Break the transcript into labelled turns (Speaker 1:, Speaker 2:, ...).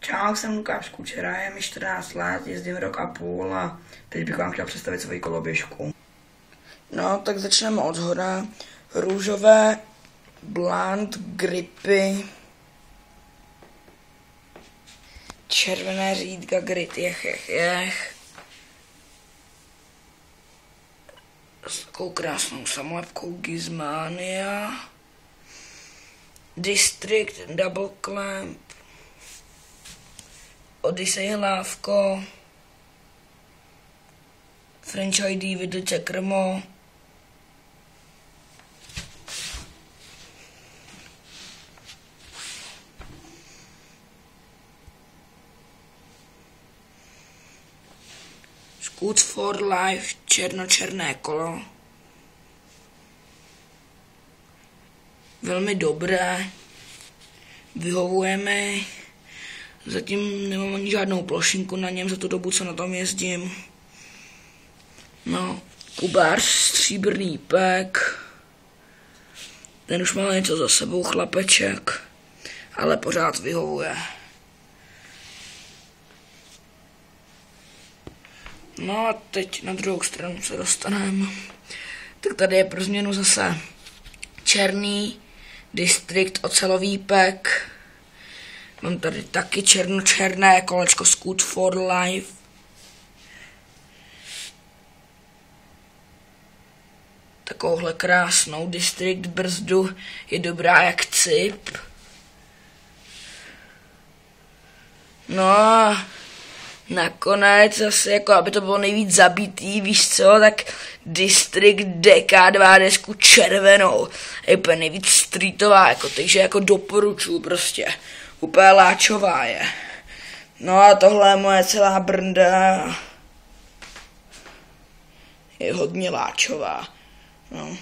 Speaker 1: Čau, jsem Lukáš Kučera, je mi 14 let, jezdím rok a půl a teď bych vám chtěl představit svoji koloběžku. No, tak začneme od zhora. Růžové Blunt gripy, červené řídka Grit jech. S takovou krásnou samolepkou Gizmania. District Double Clamp, Odyssey hlávko, French ID Vidlice krmo, Scoots for Life černočerné kolo. Velmi dobré, vyhovujeme, zatím nemám ani žádnou plošinku na něm za tu dobu, co na tom jezdím. No, Kubář stříbrný pek, ten už má něco za sebou chlapeček, ale pořád vyhovuje. No a teď na druhou stranu se dostaneme. Tak tady je pro změnu zase černý District ocelový pek. Mám tady taky černočerné kolečko Scoot for Life. Takovouhle krásnou District brzdu, je dobrá jak cip. No a nakonec zase, jako aby to bylo nejvíc zabitý, víš co, tak District DK2 desku červenou, je úplně nejvíc streetová, jako, takže jako doporučuji prostě, úplně láčová je. No a tohle je moje celá brnda, je hodně láčová, no.